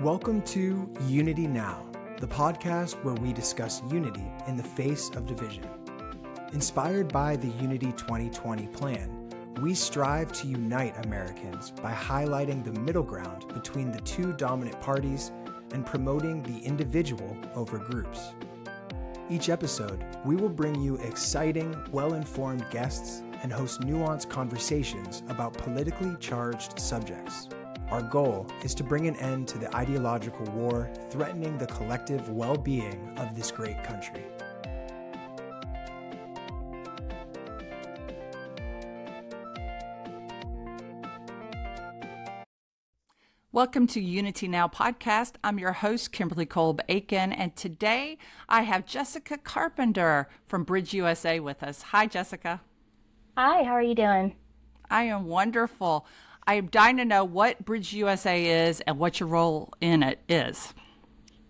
Welcome to UnityNow, the podcast where we discuss unity in the face of division. Inspired by the Unity 2020 plan, we strive to unite Americans by highlighting the middle ground between the two dominant parties and promoting the individual over groups. Each episode, we will bring you exciting, well-informed guests and host nuanced conversations about politically charged subjects. Our goal is to bring an end to the ideological war threatening the collective well-being of this great country. Welcome to UnityNow podcast. I'm your host, Kimberly Kolb Eakin, and today I have Jessica Carpenter from BridgeUSA with us. Hi, Jessica. Hi, how are you doing? I am wonderful. I'm dying to know what BridgeUSA is and what your role in it is.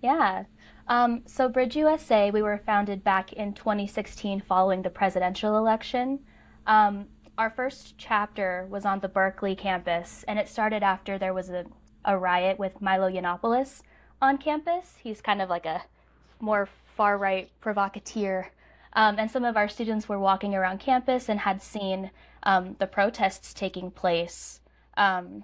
Yeah. So BridgeUSA, we were founded back in 2016 following the presidential election. Our first chapter was on the Berkeley campus, and it started after there was a riot with Milo Yiannopoulos on campus. He's kind of like a more far-right provocateur. And some of our students were walking around campus and had seen the protests taking place. And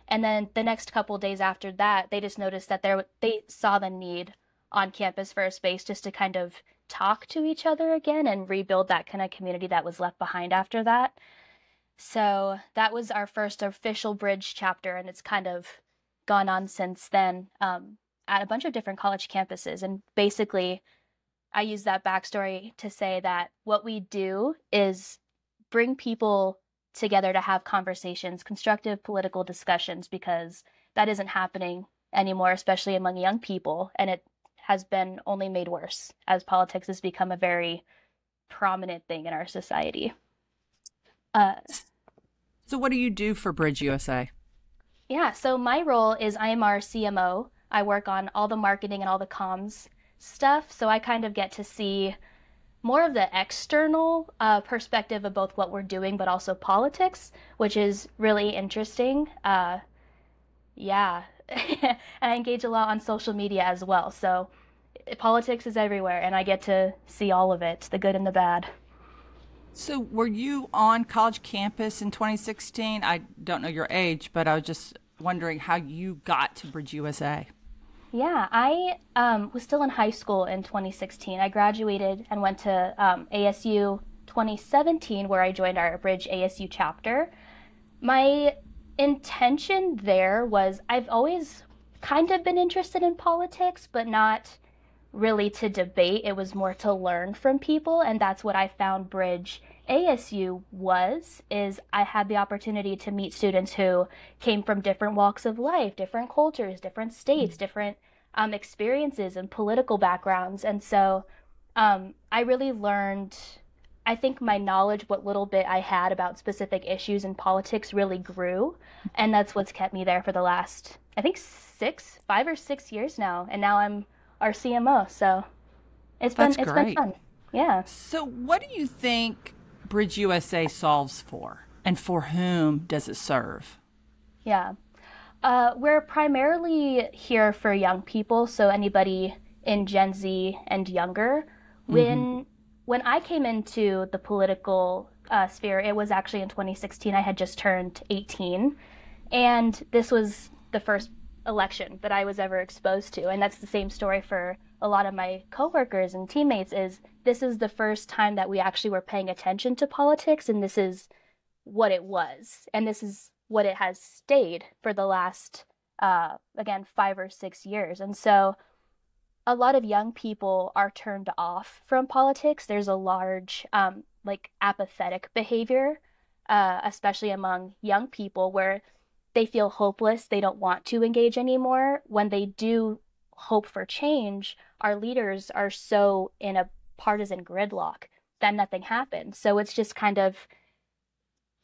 then the next couple days after that, they just noticed that they saw the need on campus for a space just to kind of talk to each other again and rebuild that kind of community that was left behind after that. So that was our first official Bridge chapter, and it's kind of gone on since then at a bunch of different college campuses. And basically, I use that backstory to say that what we do is bring people together to have conversations, constructive political discussions, because that isn't happening anymore, especially among young people. And it has been only made worse as politics has become a very prominent thing in our society. So what do you do for BridgeUSA? Yeah, so my role is I am RCMO. I work on all the marketing and all the comms stuff. So I kind of get to see more of the external perspective of both what we're doing, but also politics, which is really interesting. Yeah, and I engage a lot on social media as well. So politics is everywhere, and I get to see all of it, the good and the bad. So were you on college campus in 2016? I don't know your age, but I was just wondering how you got to BridgeUSA. Yeah, I was still in high school in 2016. I graduated and went to ASU 2017, where I joined our Bridge ASU chapter. My intention there was I've always kind of been interested in politics, but not really to debate. It was more to learn from people, and that's what I found Bridge ASU is I had the opportunity to meet students who came from different walks of life, different cultures, different states, different experiences and political backgrounds. And so I really learned, I think my knowledge, what little bit I had about specific issues in politics really grew. And that's what's kept me there for the last, I think 5 or 6 years now. And now I'm RCMO. So it's been fun. Yeah. So what do you think BridgeUSA solves for, and for whom does it serve? Yeah. We're primarily here for young people, so anybody in Gen Z and younger. When I came into the political sphere, it was actually in 2016. I had just turned 18, and this was the first election that I was ever exposed to. And that's the same story for a lot of my coworkers and teammates. This is the first time that we actually were paying attention to politics, and this is what it was, and this is what it has stayed for the last, again, 5 or 6 years. And so a lot of young people are turned off from politics. There's a large, apathetic behavior, especially among young people, where they feel hopeless. They don't want to engage anymore. When they do hope for change, our leaders are so in a partisan gridlock that nothing happens. So it's just kind of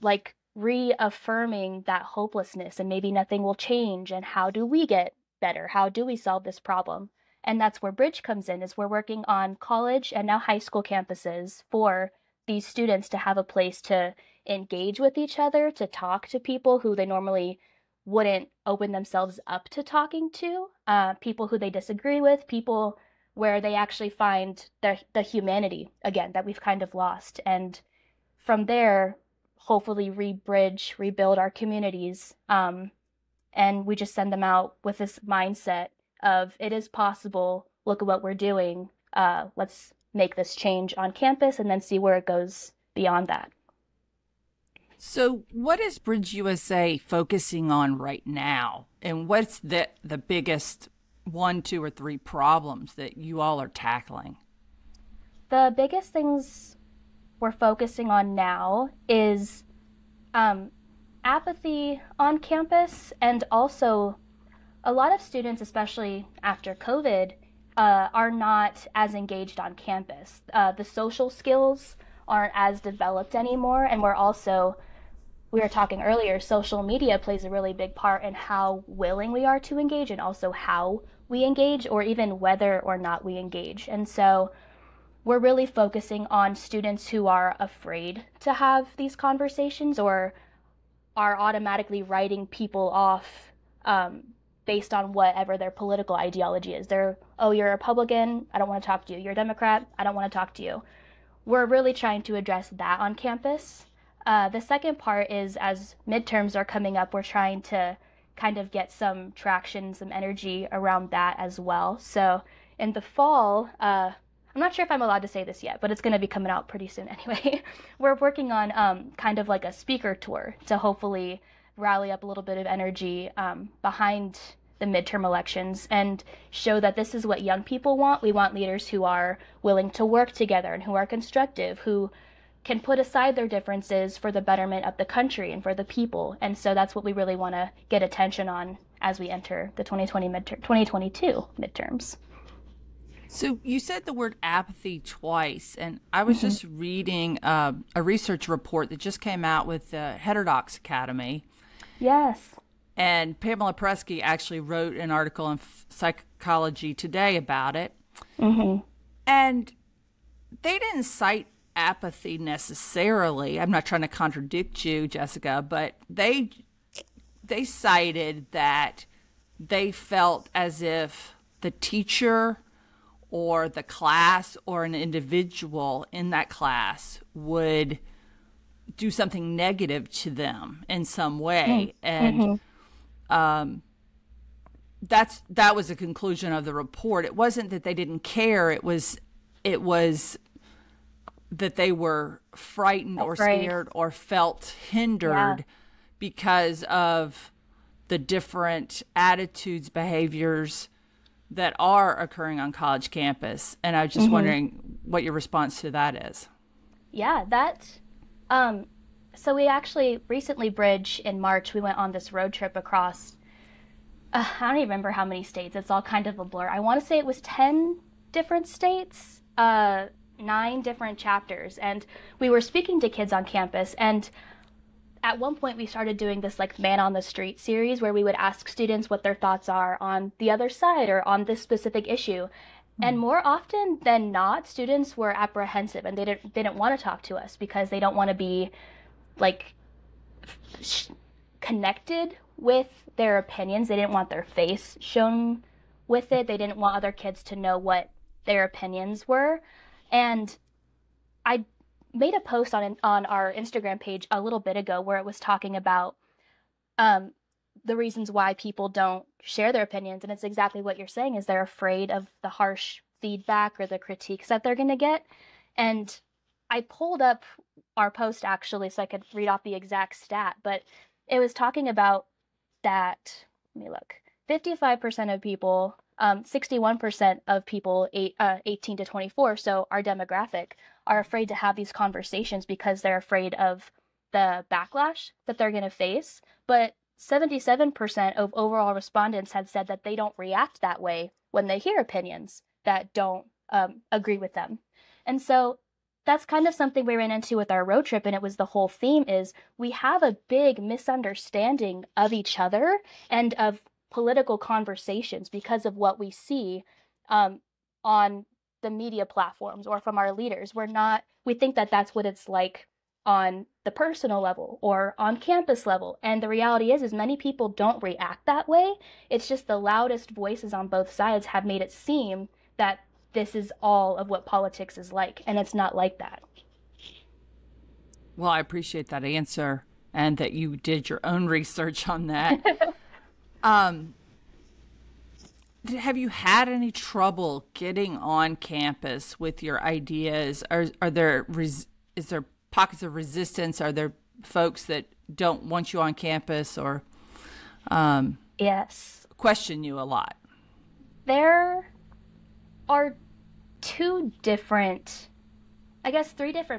like reaffirming that hopelessness, and maybe nothing will change. And how do we get better? How do we solve this problem? And that's where Bridge comes in, is we're working on college and now high school campuses for these students to have a place to engage with each other, to talk to people who they normally wouldn't open themselves up to talking to, people who they disagree with, people where they actually find the humanity, again, that we've kind of lost. And from there, hopefully rebuild our communities. And we just send them out with this mindset of it is possible, look at what we're doing, let's make this change on campus and then see where it goes beyond that. So what is BridgeUSA focusing on right now? And what's the biggest 1, 2, or 3 problems that you all are tackling? The biggest things we're focusing on now is apathy on campus, and also a lot of students, especially after COVID, are not as engaged on campus. The social skills aren't as developed anymore, and we were talking earlier, social media plays a really big part in how willing we are to engage and also how we engage, or even whether or not we engage. And so we're really focusing on students who are afraid to have these conversations or are automatically writing people off based on whatever their political ideology is. You're a Republican, I don't want to talk to you. You're a Democrat, I don't want to talk to you. We're really trying to address that on campus. The second part is, as midterms are coming up, we're trying to kind of get some traction, some energy around that as well. So in the fall, I'm not sure if I'm allowed to say this yet, but it's going to be coming out pretty soon anyway. We're working on kind of like a speaker tour to hopefully rally up a little bit of energy behind the midterm elections and show that this is what young people want. We want leaders who are willing to work together and who are constructive, who can put aside their differences for the betterment of the country and for the people. And so that's what we really want to get attention on as we enter the 2022 midterms. So you said the word apathy twice, and I was just reading a research report that just came out with the Heterodox Academy. Yes. And Pamela Presky actually wrote an article in Psychology Today about it. And they didn't cite apathy necessarily. I'm not trying to contradict you, Jessica, but they cited that they felt as if the teacher or the class or an individual in that class would do something negative to them in some way. And that was the conclusion of the report. It wasn't that they didn't care. It was that they were frightened or scared or felt hindered because of the different attitudes, behaviors that are occurring on college campus. And I was just wondering what your response to that is. Yeah, so we actually recently, in March, we went on this road trip across, I don't even remember how many states. It's all kind of a blur. I want to say it was 10 different states, 9 different chapters. And we were speaking to kids on campus. And at one point we started doing this like Man on the Street series where we would ask students what their thoughts are on the other side or on this specific issue. And more often than not, students were apprehensive and they didn't want to talk to us because they don't want to be like connected with their opinions. They didn't want their face shown with it. They didn't want other kids to know what their opinions were. And I made a post on our Instagram page a little bit ago where it was talking about the reasons why people don't share their opinions. And it's exactly what you're saying, is they're afraid of the harsh feedback or the critiques that they're going to get. And I pulled up our post actually so I could read off the exact stat, but it was talking about that, let me look, 55% of people, 61% of people 18 to 24, so our demographic, are afraid to have these conversations because they're afraid of the backlash that they're going to face. But 77% of overall respondents had said that they don't react that way when they hear opinions that don't agree with them. And so that's kind of something we ran into with our road trip, and it was the whole theme is we have a big misunderstanding of each other and of political conversations because of what we see on the media platforms or from our leaders. We think that that's what it's like on the personal level or on campus level. And the reality is many people don't react that way. It's just the loudest voices on both sides have made it seem that this is all of what politics is like, and it's not like that. Well, I appreciate that answer and that you did your own research on that. Have you had any trouble getting on campus with your ideas? Is there pockets of resistance? Are there folks that don't want you on campus or yes, question you a lot? There are three different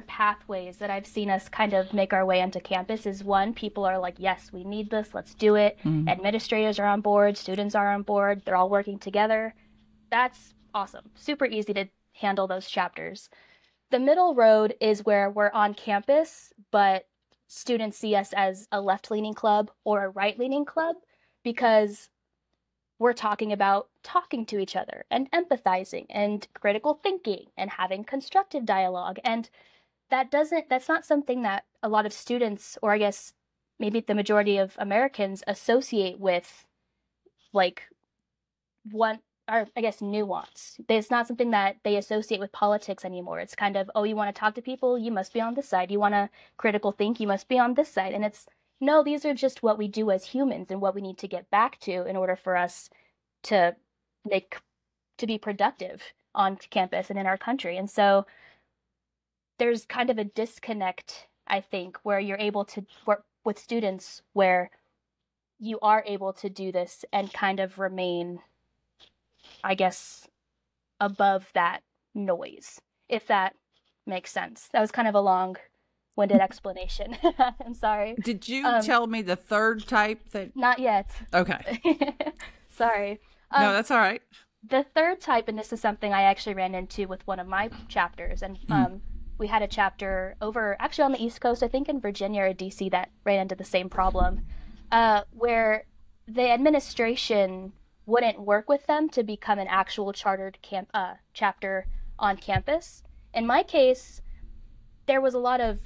pathways that I've seen us kind of make our way onto campus. Is one, people are like, yes, we need this, let's do it. Mm-hmm. Administrators are on board, students are on board, they're all working together. That's awesome. Super easy to handle those chapters. The middle road is where we're on campus, but students see us as a left-leaning club or a right-leaning club because we're talking about talking to each other and empathizing and critical thinking and having constructive dialogue. And that's not something that a lot of students, or I guess maybe the majority of Americans, associate with nuance. It's not something that they associate with politics anymore. It's kind of, oh, you want to talk to people, you must be on this side. You want to critical think, you must be on this side. And it's, no, these are just what we do as humans and what we need to get back to in order for us to be productive on campus and in our country. And so there's kind of a disconnect, I think, where you're able to work with students where you are able to do this and kind of remain, I guess, above that noise, if that makes sense. That was kind of a long-winded explanation. I'm sorry. Did you tell me the third type? Not yet. Okay. Sorry. No, that's all right. The third type, and this is something I actually ran into with one of my chapters, and we had a chapter over, actually on the East Coast, I think in Virginia or DC, that ran into the same problem, where the administration wouldn't work with them to become an actual chartered chapter on campus. In my case, there was a lot of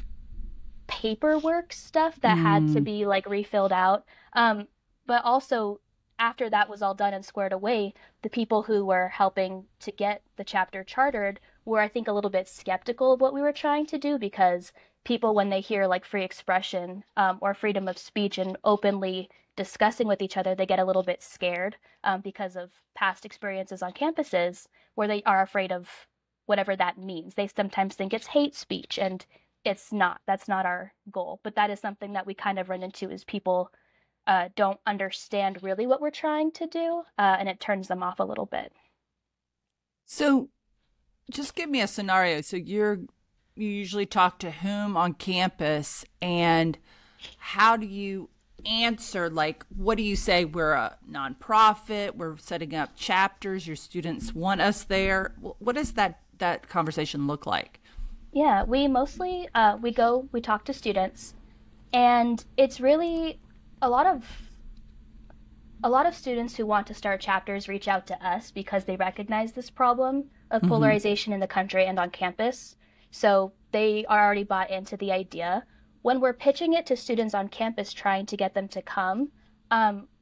paperwork stuff that had to be refilled out, but also after that was all done and squared away, the people who were helping to get the chapter chartered were, I think, a little bit skeptical of what we were trying to do, because people, when they hear free expression or freedom of speech and openly discussing with each other, they get a little bit scared because of past experiences on campuses where they are afraid of whatever that means. They sometimes think it's hate speech, and it's not. That's not our goal. But that is something that we kind of run into, is people don't understand really what we're trying to do, and it turns them off a little bit. So just give me a scenario. So you usually talk to whom on campus, and how do you answer? What do you say? We're a nonprofit, we're setting up chapters, your students want us there. What does that conversation look like? Yeah, we mostly we talk to students, and it's really a lot of students who want to start chapters reach out to us because they recognize this problem of polarization in the country and on campus. So they are already bought into the idea. When we're pitching it to students on campus, trying to get them to come,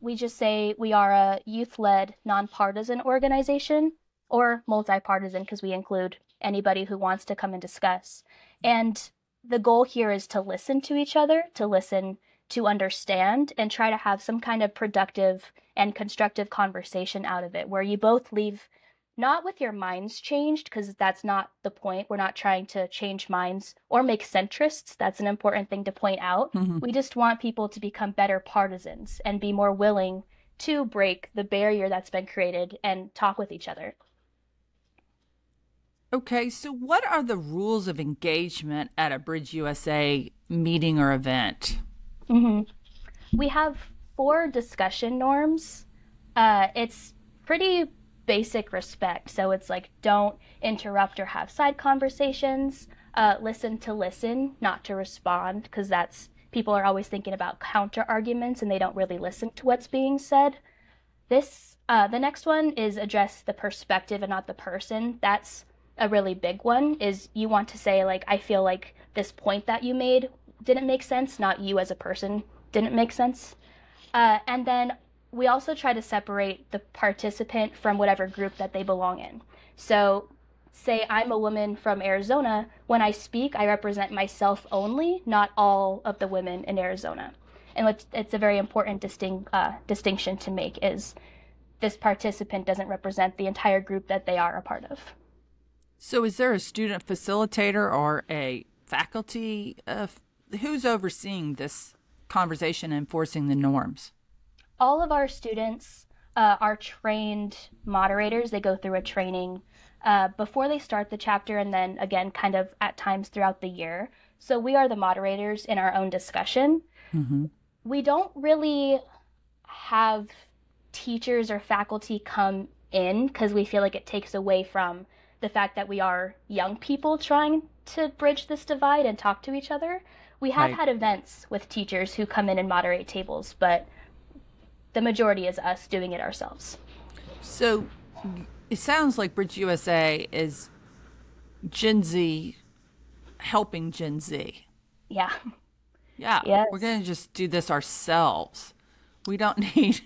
we just say we are a youth-led, nonpartisan organization, or multi-partisan, because we include anybody who wants to come and discuss. And the goal here is to listen to each other, to understand, and try to have some kind of productive and constructive conversation out of it, where you both leave not with your minds changed, because that's not the point. We're not trying to change minds or make centrists. That's an important thing to point out. We just want people to become better partisans and be more willing to break the barrier that's been created and talk with each other. Okay, so what are the rules of engagement at a BridgeUSA meeting or event? We have 4 discussion norms. It's pretty basic respect. So it's don't interrupt or have side conversations, listen to listen, not to respond, because people are always thinking about counter arguments and they don't really listen to what's being said. The next one is address the perspective and not the person. That's a really big one, is you want to say, like, I feel like this point that you made didn't make sense, not you as a person didn't make sense. And then we also try to separate the participant from whatever group that they belong in. So say I'm a woman from Arizona. When I speak, I represent myself only, not all of the women in Arizona. And it's a very important distinction to make, is this participant doesn't represent the entire group that they are a part of. So is there a student facilitator or a faculty? Who's overseeing this conversation and enforcing the norms? All of our students are trained moderators. They go through a training before they start the chapter, and then again kind of at times throughout the year. So we are the moderators in our own discussion. Mm-hmm. We don't really have teachers or faculty come in because we feel like it takes away from the fact that we are young people trying to bridge this divide and talk to each other. We have had events with teachers who come in and moderate tables, but the majority is us doing it ourselves. So it sounds like BridgeUSA is Gen Z helping Gen Z. Yeah. Yeah. Yes. We're going to just do this ourselves. We don't need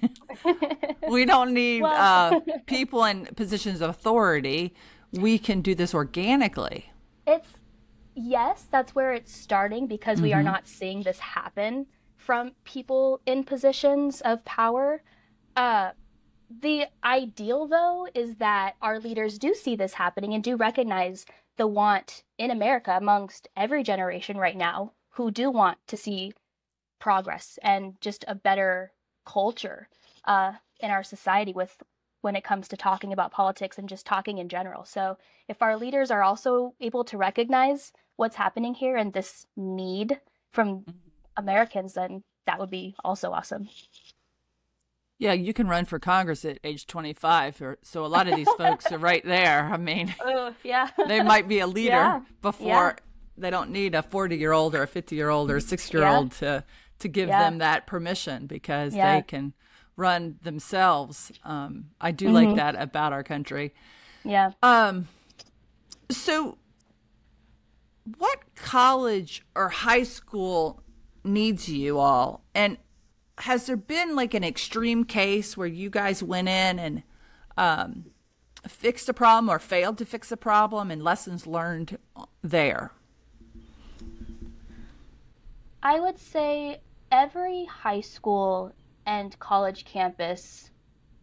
people in positions of authority. We can do this organically. Yes, that's where it's starting, because we are not seeing this happen from people in positions of power. The ideal, though, is that our leaders do see this happening and do recognize the want in America amongst every generation right now who do want to see progress and just a better culture in our society when it comes to talking about politics and just talking in general. So if our leaders are also able to recognize what's happening here and this need from Americans, then that would be also awesome. Yeah, you can run for Congress at age 25. So a lot of these folks are right there. I mean, they might be a leader before they don't need a 40-year-old or a 50-year-old or a 60-year-old to give them that permission, because they can run themselves. I do like that about our country. Yeah. So what college or high school needs you all? And has there been like an extreme case where you guys went in and fixed a problem or failed to fix a problem, and lessons learned there? I would say every high school and college campus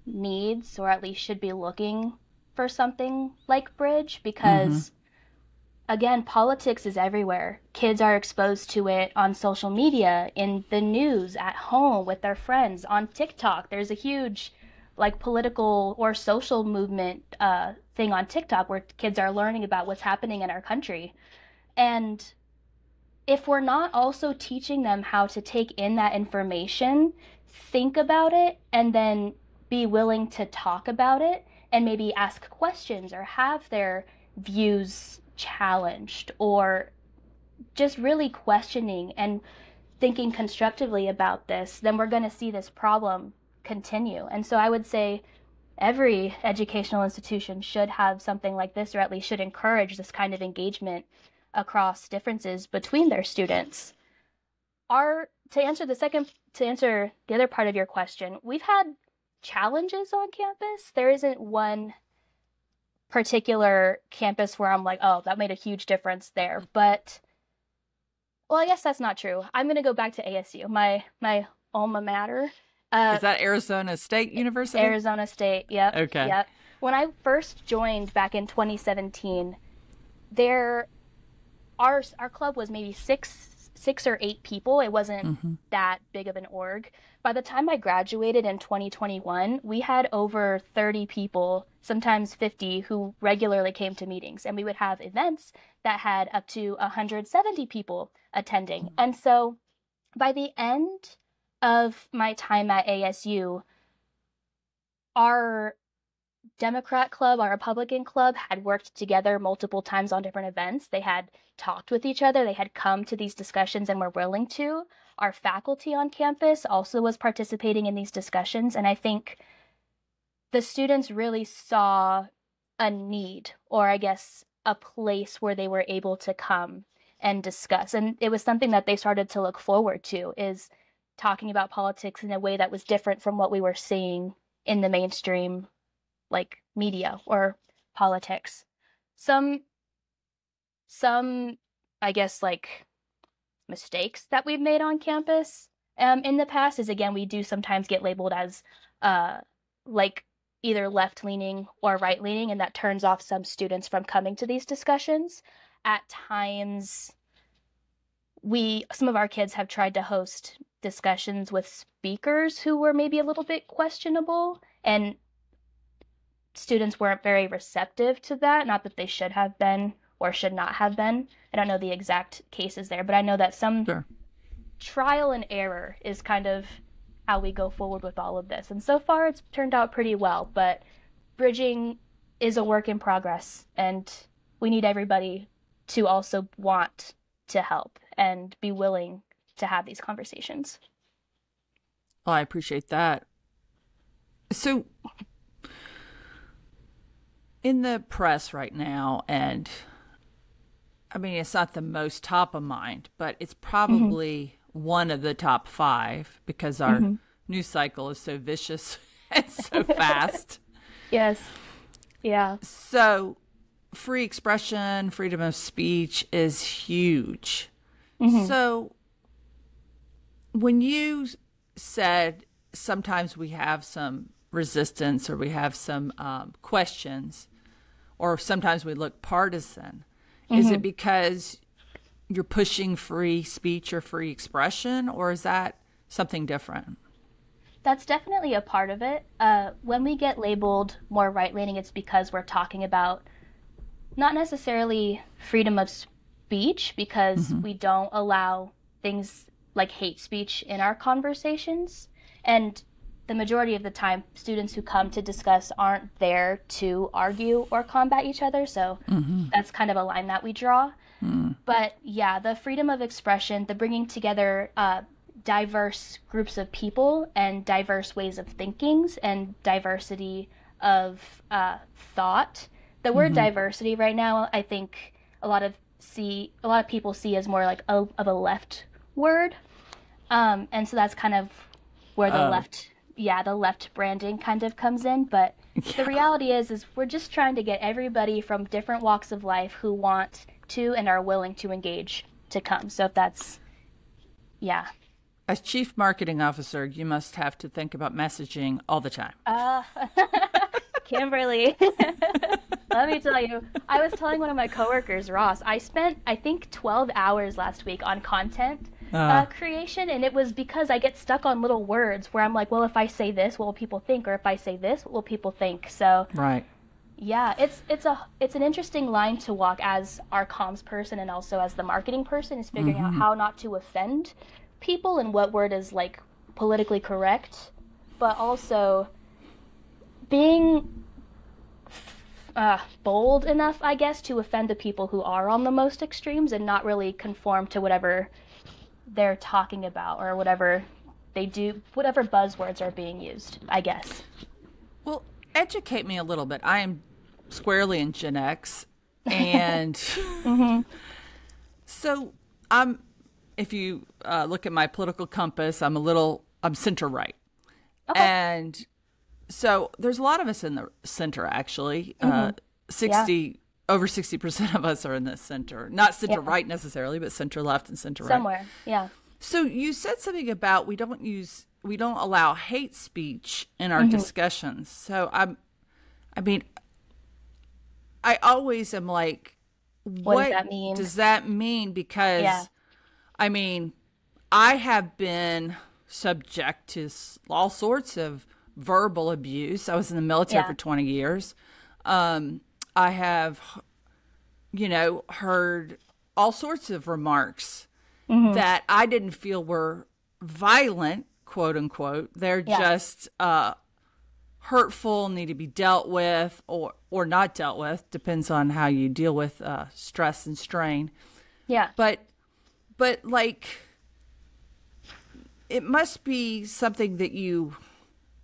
needs, or at least should be looking for something like Bridge, because again, politics is everywhere. Kids are exposed to it on social media, in the news, at home, with their friends, on TikTok. There's a huge like political or social movement thing on TikTok where kids are learning about what's happening in our country. And if we're not also teaching them how to take in that information, think about it, and then be willing to talk about it and maybe ask questions or have their views challenged, or just really questioning and thinking constructively about this, then we're going to see this problem continue. And so I would say every educational institution should have something like this, or at least should encourage this kind of engagement across differences between their students. To answer the other part of your question, we've had challenges on campus. There isn't one particular campus where I'm like, oh, that made a huge difference there. But, well, I guess that's not true. I'm going to go back to ASU, my alma mater. Is that Arizona State University? Arizona State, yep. Okay. Yep. When I first joined back in 2017, our club was maybe six or eight people. It wasn't that big of an org. By the time I graduated in 2021, we had over 30 people, sometimes 50, who regularly came to meetings. And we would have events that had up to 170 people attending. And so by the end of my time at ASU, our Democrat club, our Republican club, had worked together multiple times on different events. They had talked with each other. They had come to these discussions and were willing to. Our faculty on campus also was participating in these discussions. And I think the students really saw a need, or I guess a place where they were able to come and discuss. And it was something that they started to look forward to, is talking about politics in a way that was different from what we were seeing in the mainstream, like, media or politics. Some, I guess, like, mistakes that we've made on campus in the past is, again, we do sometimes get labeled as like either left-leaning or right-leaning, and that turns off some students from coming to these discussions. At times, some of our kids have tried to host discussions with speakers who were maybe a little bit questionable, and students weren't very receptive to that. Not that they should have been or should not have been. I don't know the exact cases there, but I know that some trial and error is kind of how we go forward with all of this. And so far it's turned out pretty well, but bridging is a work in progress, and we need everybody to also want to help and be willing to have these conversations. Well, I appreciate that. So in the press right now, and I mean, it's not the most top of mind, but it's probably one of the top 5 because our news cycle is so vicious and so fast. Yes. Yeah. So free expression, freedom of speech is huge. So when you said sometimes we have some resistance or we have some questions, or sometimes we look partisan, is it because you're pushing free speech or free expression, or is that something different? That's definitely a part of it. When we get labeled more right-leaning, it's because we're talking about not necessarily freedom of speech, because we don't allow things like hate speech in our conversations. And the majority of the time, students who come to discuss aren't there to argue or combat each other. So that's kind of a line that we draw. But yeah, the freedom of expression, the bringing together diverse groups of people and diverse ways of thinking and diversity of thought. The word diversity right now, I think a lot of people see as more like of a left word. And so that's kind of where the left branding kind of comes in. But the reality is we're just trying to get everybody from different walks of life who want to and are willing to engage to come. So if that's, As chief marketing officer, you must have to think about messaging all the time. Kimberly, let me tell you, I was telling one of my coworkers, Ross, I spent, I think, 12 hours last week on content creation, and it was because I get stuck on little words where I'm like, well, if I say this, what will people think? Or if I say this, what will people think? So right. Yeah, it's an interesting line to walk as our comms person and also as the marketing person, is figuring out how not to offend people and what word is like politically correct, but also being bold enough, I guess, to offend the people who are on the most extremes and not really conform to whatever they're talking about or whatever they do, whatever buzzwords are being used, I guess. Well, educate me a little bit. I am squarely in Gen X, and so if you look at my political compass, I'm center right. Okay. And so there's a lot of us in the center, actually. Over 60% of us are in the center. Not center right necessarily, but center left and center right. Somewhere, yeah. So you said something about we don't allow hate speech in our discussions. So I always am like, what does that mean? Because I mean, I have been subject to all sorts of verbal abuse. I was in the military for 20 years. I have, heard all sorts of remarks that I didn't feel were violent, quote unquote. They're just hurtful, need to be dealt with or not dealt with. Depends on how you deal with stress and strain. Yeah. But like, it must be something that you,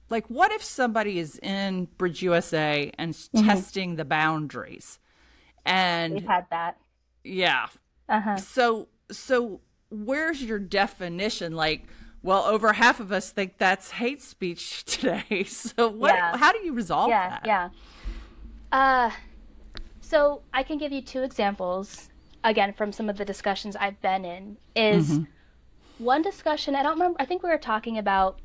like, what if somebody is in BridgeUSA and testing the boundaries And we've had that. Yeah. So where's your definition? Like, well, over half of us think that's hate speech today. So how do you resolve that? So I can give you two examples, again, from some of the discussions I've been in. Is one discussion, I don't remember, I think we were talking about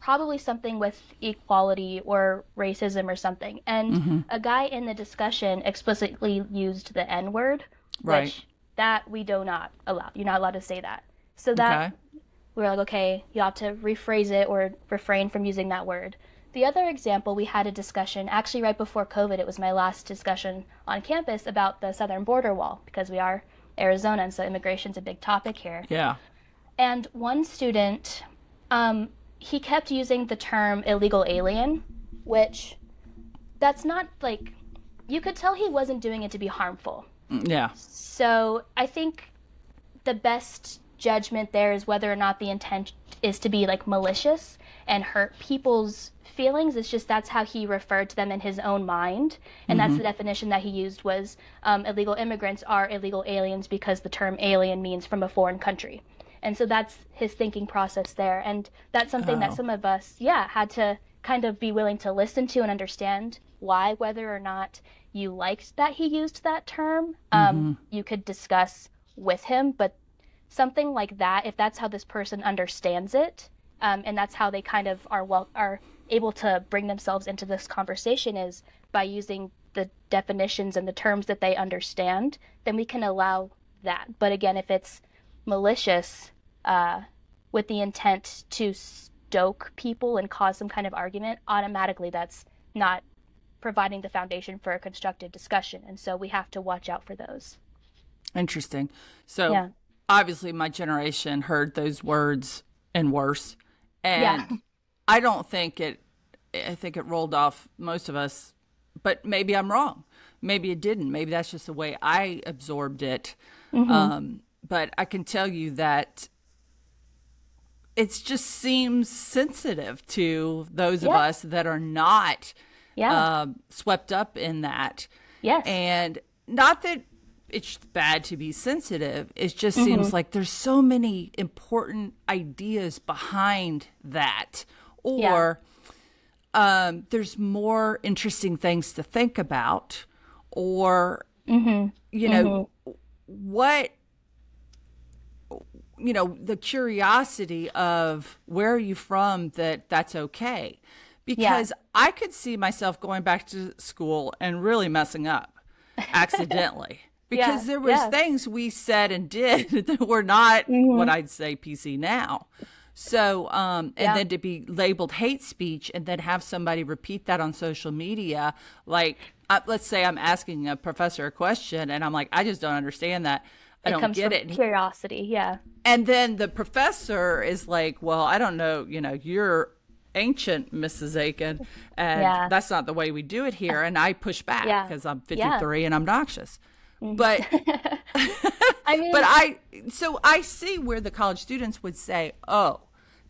probably something with equality or racism or something. And a guy in the discussion explicitly used the N-word, which that we do not allow. You're not allowed to say that. So that we were like, okay, you have to rephrase it or refrain from using that word. The other example, we had a discussion, actually right before COVID, it was my last discussion on campus about the southern border wall, because we are Arizona, and so immigration's a big topic here. Yeah. And one student, he kept using the term illegal alien, which that's not like, you could tell he wasn't doing it to be harmful. Yeah. So I think the best judgment there is whether or not the intent is to be like malicious and hurt people's feelings. It's just that's how he referred to them in his own mind. And that's the definition that he used was illegal immigrants are illegal aliens because the term alien means from a foreign country. And so that's his thinking process there. And that's something that some of us, had to kind of be willing to listen to and understand why, whether or not you liked that he used that term, you could discuss with him. But something like that, if that's how this person understands it, and that's how they kind of are able to bring themselves into this conversation, is by using the definitions and the terms that they understand, then we can allow that. But again, if it's malicious with the intent to stoke people and cause some kind of argument, automatically that's not providing the foundation for a constructive discussion. And so we have to watch out for those. Interesting. So obviously my generation heard those words and worse. And I think it rolled off most of us, but maybe I'm wrong. Maybe it didn't. Maybe that's just the way I absorbed it. But I can tell you that it just seems sensitive to those of us that are not swept up in that. Yes. And not that it's bad to be sensitive. It just seems like there's so many important ideas behind that. Or there's more interesting things to think about. Or, you know, what... You know, the curiosity of where are you from, that's okay. Because I could see myself going back to school and really messing up accidentally. Because there was things we said and did that were not what I'd say PC now. So, and then to be labeled hate speech and then have somebody repeat that on social media, like, let's say I'm asking a professor a question and I'm like, I just don't understand that. I don't get it. Curiosity, And then the professor is like, well, I don't know, you know, you're ancient, Mrs. Eakin, and that's not the way we do it here. And I push back because I'm 53 and I'm obnoxious. But I mean, but so I see where the college students would say, oh,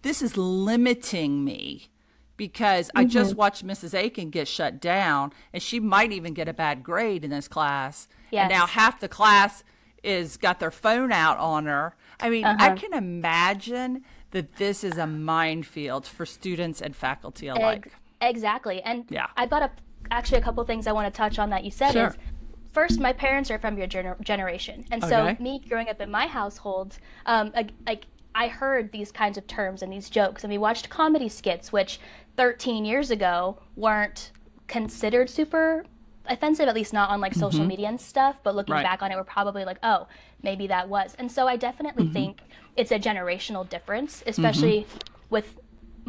this is limiting me because I just watched Mrs. Eakin get shut down and she might even get a bad grade in this class. And now half the class is got their phone out on her. I mean, I can imagine that this is a minefield for students and faculty alike. Exactly. And I brought up actually a couple things I want to touch on that you said is, first, my parents are from your generation. And so me growing up in my household, like I heard these kinds of terms and these jokes, and we watched comedy skits, which 13 years ago weren't considered super offensive, at least not on like social media and stuff, but looking back on it, we're probably like, oh, maybe that was. And so I definitely think it's a generational difference, especially with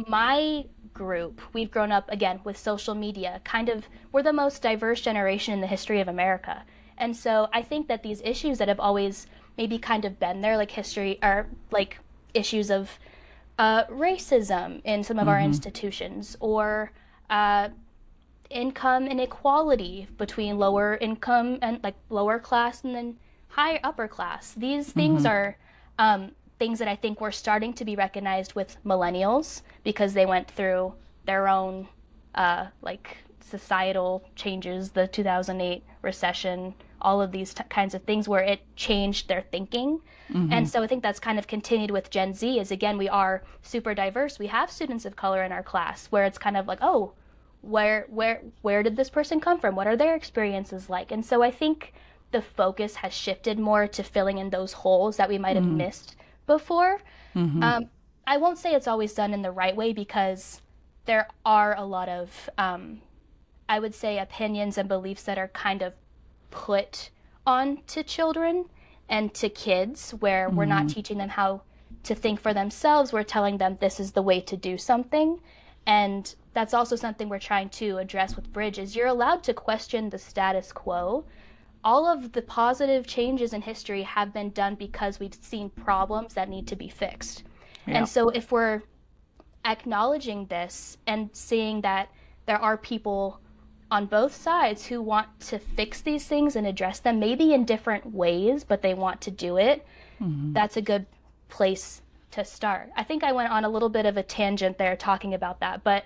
my group. We've grown up, again, with social media, we're the most diverse generation in the history of America. And so I think that these issues that have always maybe kind of been there, like history, are like issues of racism in some of our institutions, or income inequality between lower income and like lower class and then higher upper class. These things are things that I think were starting to be recognized with millennials because they went through their own like societal changes, the 2008 recession, all of these kinds of things where it changed their thinking. And so I think that's kind of continued with Gen Z is, again, we are super diverse. We have students of color in our class where it's kind of like, oh, where did this person come from? What are their experiences like? And so I think the focus has shifted more to filling in those holes that we might have missed before. I won't say it's always done in the right way, because there are a lot of, I would say, opinions and beliefs that are kind of put on to children and to kids, where we're not teaching them how to think for themselves. We're telling them this is the way to do something. And that's also something we're trying to address with Bridge, is you're allowed to question the status quo. All of the positive changes in history have been done because we've seen problems that need to be fixed. Yeah. And so if we're acknowledging this and seeing that there are people on both sides who want to fix these things and address them, maybe in different ways, but they want to do it, that's a good place to start. I think I went on a little bit of a tangent there talking about that, but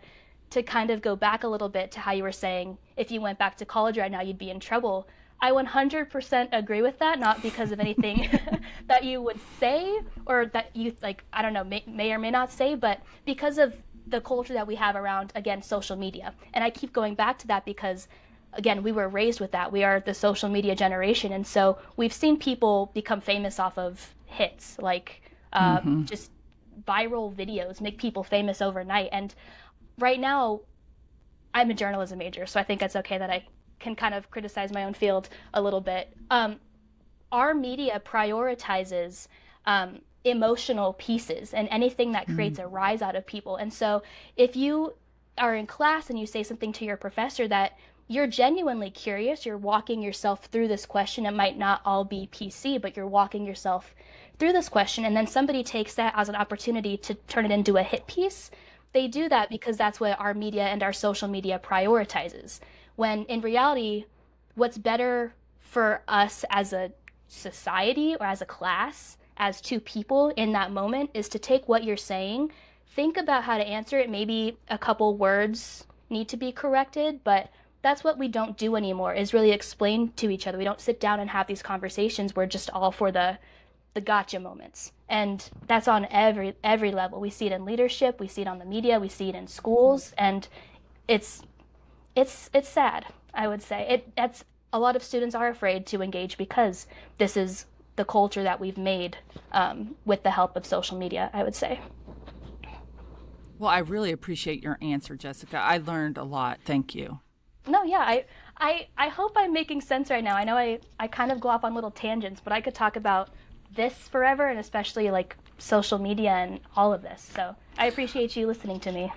to kind of go back a little bit to how you were saying if you went back to college right now, you'd be in trouble. I 100% agree with that, not because of anything that you would say or that you, like, I don't know, may or may not say, but because of the culture that we have around, again, social media. And I keep going back to that because, again, we were raised with that. We are the social media generation. And so we've seen people become famous off of hits, like just viral videos make people famous overnight. And right now, I'm a journalism major, so I think it's okay that I can kind of criticize my own field a little bit. Our media prioritizes emotional pieces and anything that creates a rise out of people. And so if you are in class and you say something to your professor that you're genuinely curious, you're walking yourself through this question, it might not all be PC, but you're walking yourself through this question, and then somebody takes that as an opportunity to turn it into a hit piece, they do that because that's what our media and our social media prioritizes. When in reality, what's better for us as a society or as a class, as two people in that moment, is to take what you're saying, think about how to answer it. Maybe a couple words need to be corrected, but that's what we don't do anymore, is really explain to each other. We don't sit down and have these conversations. We're just all for the gotcha moments. And that's on every level. We see it in leadership, we see it on the media, we see it in schools, and it's sad, I would say. That's a lot of students are afraid to engage because this is the culture that we've made with the help of social media, I would say. Well, I really appreciate your answer, Jessica. I learned a lot. Thank you. No, yeah, I hope I'm making sense right now. I know I kind of go off on little tangents, but I could talk about this forever, and especially like social media and all of this. So I appreciate you listening to me.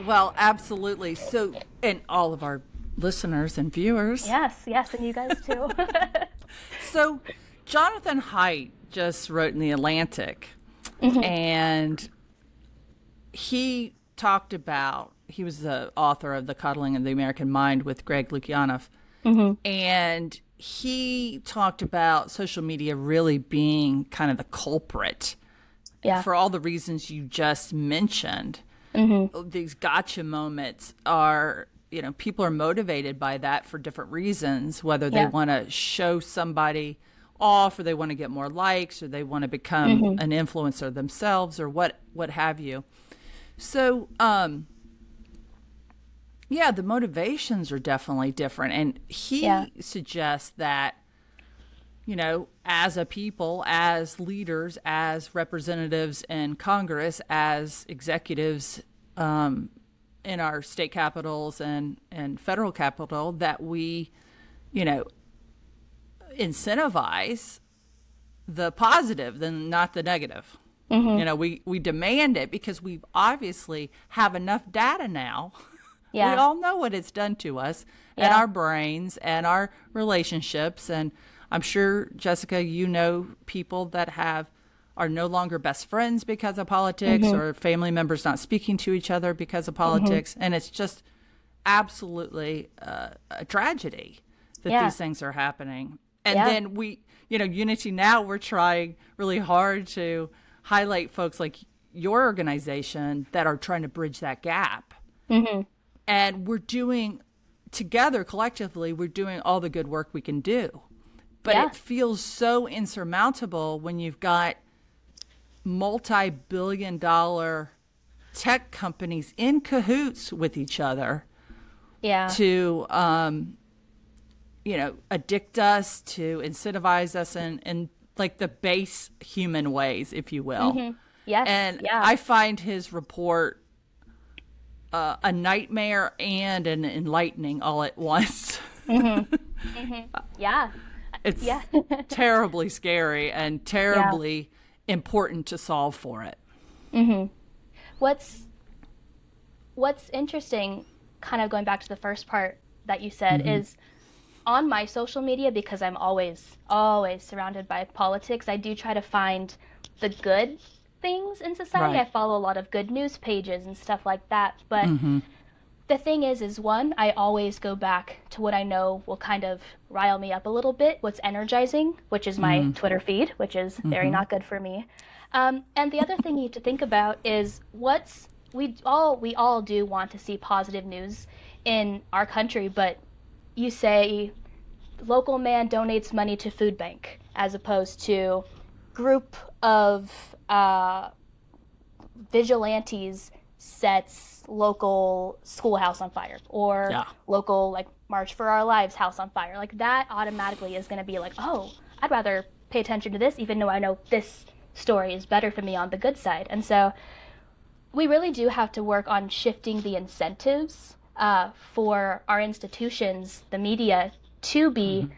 Well, absolutely. So, and all of our listeners and viewers. Yes, and you guys too. So, Jonathan Haidt just wrote in The Atlantic, and he talked about, he was the author of The Coddling of the American Mind with Greg Lukianoff, and he talked about social media really being kind of the culprit for all the reasons you just mentioned. These gotcha moments are, people are motivated by that for different reasons, whether they want to show somebody off, or they want to get more likes, or they want to become an influencer themselves, or what have you. So, the motivations are definitely different. And he suggests that, as a people, as leaders, as representatives in Congress, as executives in our state capitals and federal capital, that we, incentivize the positive than not the negative. We demand it because we obviously have enough data now. We all know what it's done to us and our brains and our relationships. And I'm sure, Jessica, people that are no longer best friends because of politics, or family members not speaking to each other because of politics. And it's just absolutely a tragedy that these things are happening. And then we, UnityNow, we're trying really hard to highlight folks like your organization that are trying to bridge that gap. And we're doing together, collectively, we're doing all the good work we can do. But it feels so insurmountable when you've got multi-billion-dollar tech companies in cahoots with each other to, addict us, to incentivize us in like the base human ways, if you will. Mm-hmm. Yes. And I find his report a nightmare and an enlightening all at once. Mm-hmm. Mm-hmm. Yeah. It's terribly scary and terribly important to solve for it. Mm-hmm. What's interesting, kind of going back to the first part that you said, is on my social media, because I'm always surrounded by politics, I do try to find the good things in society. Right. I follow a lot of good news pages and stuff like that. But the thing is one, I always go back to what I know will kind of rile me up a little bit, what's energizing, which is my Twitter feed, which is very not good for me. And the other thing you need to think about is we all do want to see positive news in our country, but you say local man donates money to food bank as opposed to group of vigilantes sets local schoolhouse on fire, or local like March for Our Lives house on fire. Like that automatically is going to be like, oh, I'd rather pay attention to this even though I know this story is better for me on the good side. And so we really do have to work on shifting the incentives for our institutions, the media, to be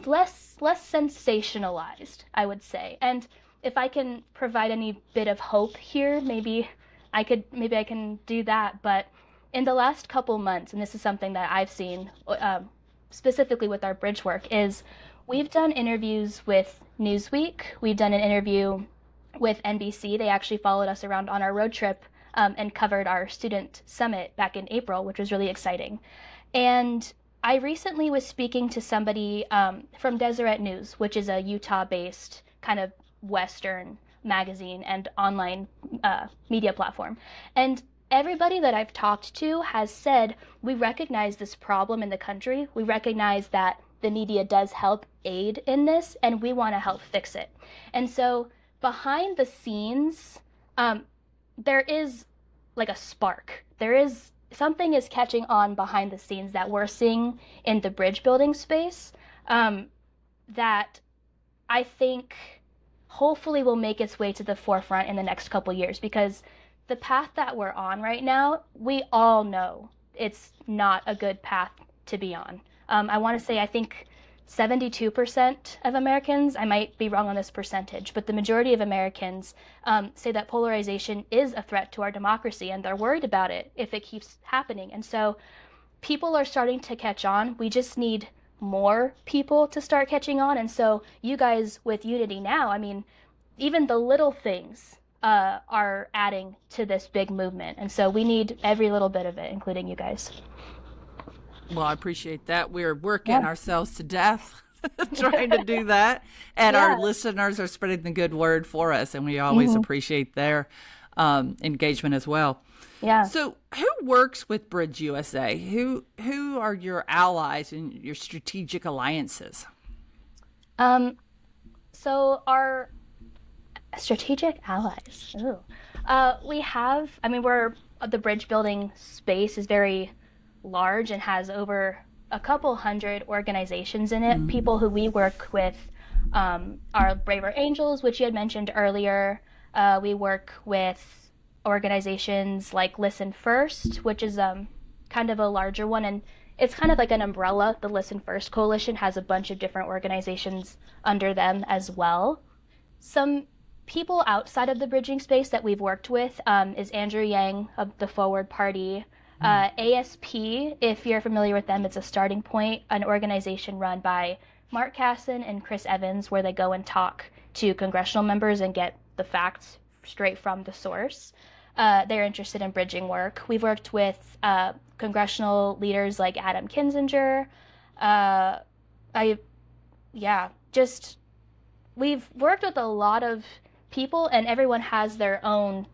less sensationalized, I would say. And if I can provide any bit of hope here, maybe I can do that. But in the last couple months, and this is something that I've seen specifically with our bridge work, is we've done interviews with Newsweek. We've done an interview with NBC. They actually followed us around on our road trip and covered our student summit back in April, which was really exciting. And I recently was speaking to somebody from Deseret News, which is a Utah-based kind of Western magazine and online media platform. And everybody that I've talked to has said, we recognize this problem in the country. We recognize that the media does help aid in this, and we want to help fix it. And so behind the scenes, there is like a spark. Something is catching on behind the scenes that we're seeing in the bridge building space that I think hopefully will make its way to the forefront in the next couple years, because the path that we're on right now, we all know it's not a good path to be on. I want to say, I think 72% of Americans, I might be wrong on this percentage, but the majority of Americans say that polarization is a threat to our democracy, and they're worried about it if it keeps happening. And so people are starting to catch on. We just need more people to start catching on. And so you guys with UnityNow, I mean, even the little things are adding to this big movement. And so we need every little bit of it, including you guys. Well, I appreciate that. We're working ourselves to death trying to do that. And our listeners are spreading the good word for us. And we always appreciate their engagement as well. Yeah. So who works with BridgeUSA? Who are your allies and your strategic alliances? So our strategic allies. We have, the bridge building space is very large and has over a couple hundred organizations in it. People who we work with are Braver Angels, which you had mentioned earlier. We work with organizations like Listen First, which is kind of a larger one, and it's kind of like an umbrella. The Listen First Coalition has a bunch of different organizations under them as well. Some people outside of the bridging space that we've worked with is Andrew Yang of the Forward Party. ASP, if you're familiar with them, it's a starting point, an organization run by Mark Casson and Chris Evans, where they go and talk to congressional members and get the facts straight from the source. They're interested in bridging work. We've worked with congressional leaders like Adam Kinzinger. We've worked with a lot of people, and everyone has their own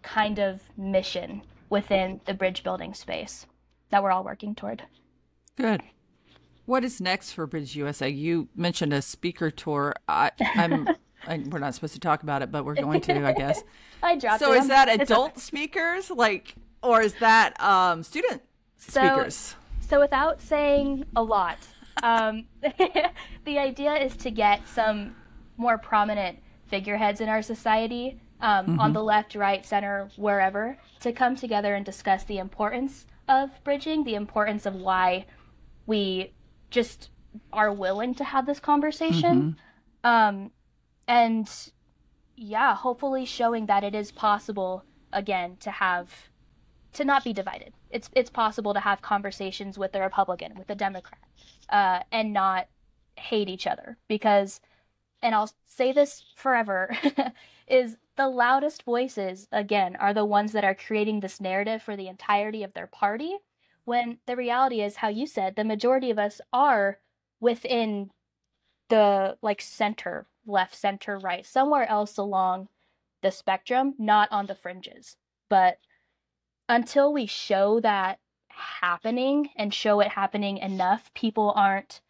kind of mission within the bridge building space that we're all working toward. Good. What is next for BridgeUSA? You mentioned a speaker tour. We're not supposed to talk about it, but we're going to, I guess. I dropped it. So is that adult speakers, or is that student speakers? So without saying a lot, the idea is to get some more prominent figureheads in our society, on the left, right, center, wherever, to come together and discuss the importance of bridging, the importance of why we just are willing to have this conversation. And yeah, hopefully showing that it is possible, again, to not be divided. It's possible to have conversations with the Republican, with the Democrat, and not hate each other. Because, and I'll say this forever, is the loudest voices, again, are the ones that are creating this narrative for the entirety of their party, when the reality is, how you said, the majority of us are within the center, left, center, right, somewhere else along the spectrum, not on the fringes. But until we show that happening and show it happening enough, people aren't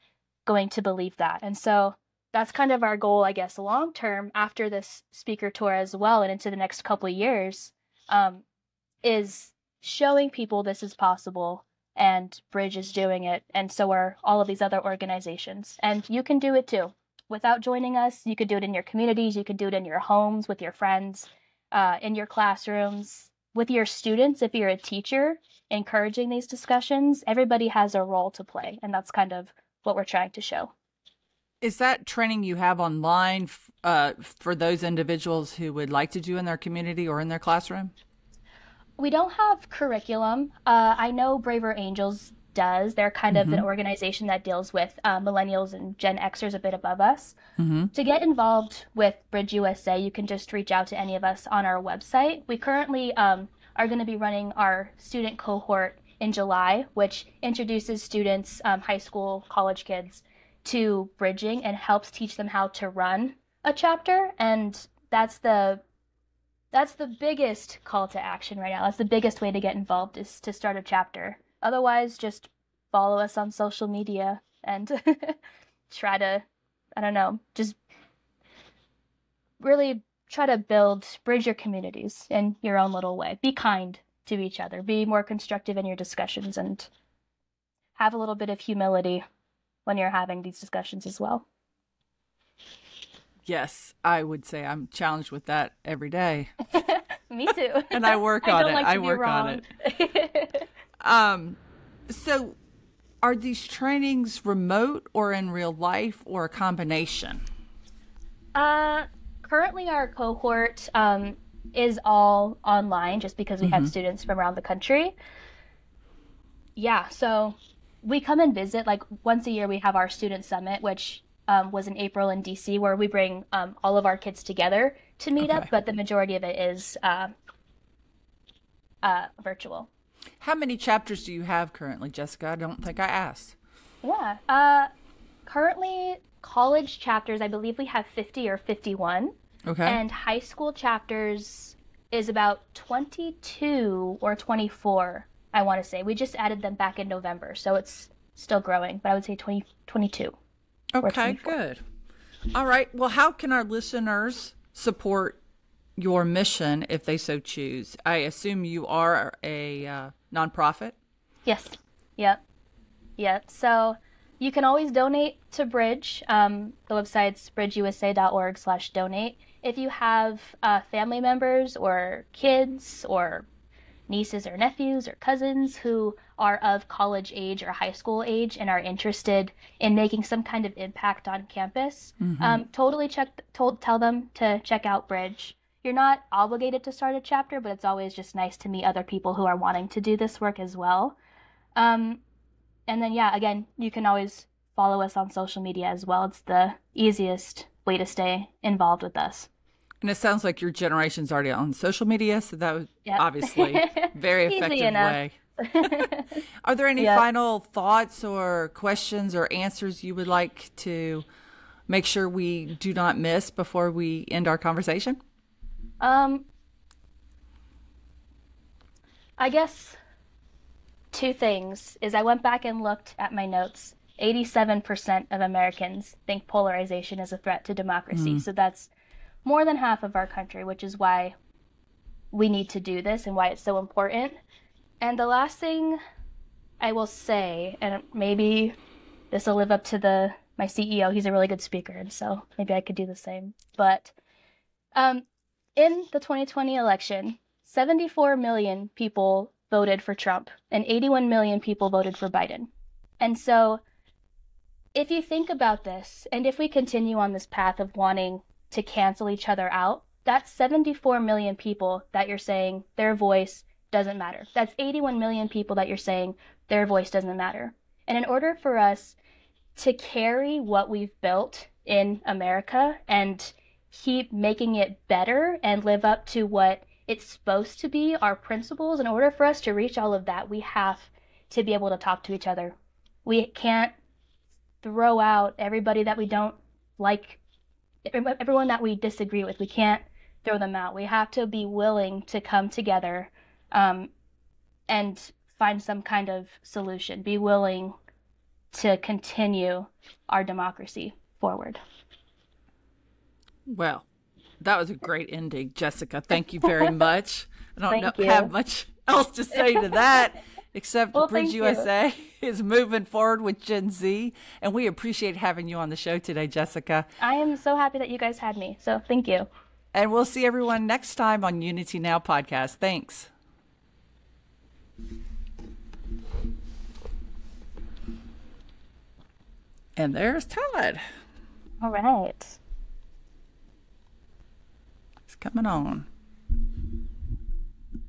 going to believe that. And so that's kind of our goal, I guess, long term after this speaker tour as well, and into the next couple of years, is showing people this is possible, and Bridge is doing it, and so are all of these other organizations. And you can do it too. Without joining us, you could do it in your communities, you could do it in your homes, with your friends, in your classrooms, with your students. If you're a teacher encouraging these discussions, everybody has a role to play, and that's kind of what we're trying to show. Is that training you have online for those individuals who would like to do in their community or in their classroom? We don't have curriculum. I know Braver Angels does. They're kind of an organization that deals with millennials and Gen Xers a bit above us. To get involved with BridgeUSA, you can just reach out to any of us on our website. We currently are going to be running our student cohort in July, which introduces students, high school, college kids, to bridging and helps teach them how to run a chapter. And that's the biggest call to action right now. That's the biggest way to get involved, is to start a chapter. Otherwise, just follow us on social media and try to, I don't know, just really try to bridge your communities in your own little way. Be kind to each other. Be more constructive in your discussions, and have a little bit of humility when you're having these discussions as well. Yes, I would say I'm challenged with that every day. Me too. And I work on it. I work on it. So are these trainings remote or in real life, or a combination? Currently our cohort is all online, just because we have students from around the country. Yeah, so we come and visit, once a year we have our student summit, which was in April in DC, where we bring all of our kids together to meet up, but the majority of it is virtual. How many chapters do you have currently, Jessica? I don't think I asked. Yeah. Currently, college chapters, I believe we have 50 or 51. Okay. And high school chapters is about 22 or 24, I want to say. We just added them back in November, so it's still growing, but I would say 22. Okay, good. All right. Well, how can our listeners support your mission if they so choose? I assume you are a nonprofit? Yes. Yep. So you can always donate to Bridge. The website's bridgeusa.org/donate. If you have family members or kids or nieces or nephews or cousins who are of college age or high school age and are interested in making some kind of impact on campus, totally tell them to check out Bridge. You're not obligated to start a chapter, but it's always just nice to meet other people who are wanting to do this work as well. And then, yeah, again, you can always follow us on social media as well. It's the easiest way to stay involved with us. And it sounds like your generation's already on social media, so that was obviously very effective way. Are there any final thoughts or questions or answers you would like to make sure we do not miss before we end our conversation? I guess two things is I went back and looked at my notes, 87% of Americans think polarization is a threat to democracy. So that's more than half of our country, which is why we need to do this and why it's so important. And the last thing I will say, and maybe this will live up to my CEO, he's a really good speaker, and so maybe I could do the same. But in the 2020 election, 74 million people voted for Trump and 81 million people voted for Biden. And so if you think about this, and if we continue on this path of wanting to cancel each other out, that's 74 million people that you're saying their voice doesn't matter. That's 81 million people that you're saying their voice doesn't matter. And in order for us to carry what we've built in America and keep making it better and live up to what it's supposed to be, our principles, in order for us to reach all of that, we have to be able to talk to each other. We can't throw out everybody that we don't like, everyone that we disagree with. We can't throw them out. We have to be willing to come together and find some kind of solution, be willing to continue our democracy forward. Well, that was a great ending, Jessica. Thank you very much. I don't have much else to say to that, except BridgeUSA is moving forward with Gen Z, and we appreciate having you on the show today, Jessica. I am so happy that you guys had me, so thank you. And we'll see everyone next time on UnityNow podcast. Thanks. And there's Todd. All right. It's coming on.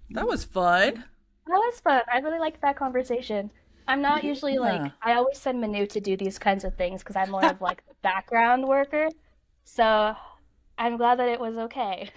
That was fun. That was fun. I really liked that conversation. I'm not usually I always send Manu to do these kinds of things because I'm more of like the background worker. So I'm glad that it was okay.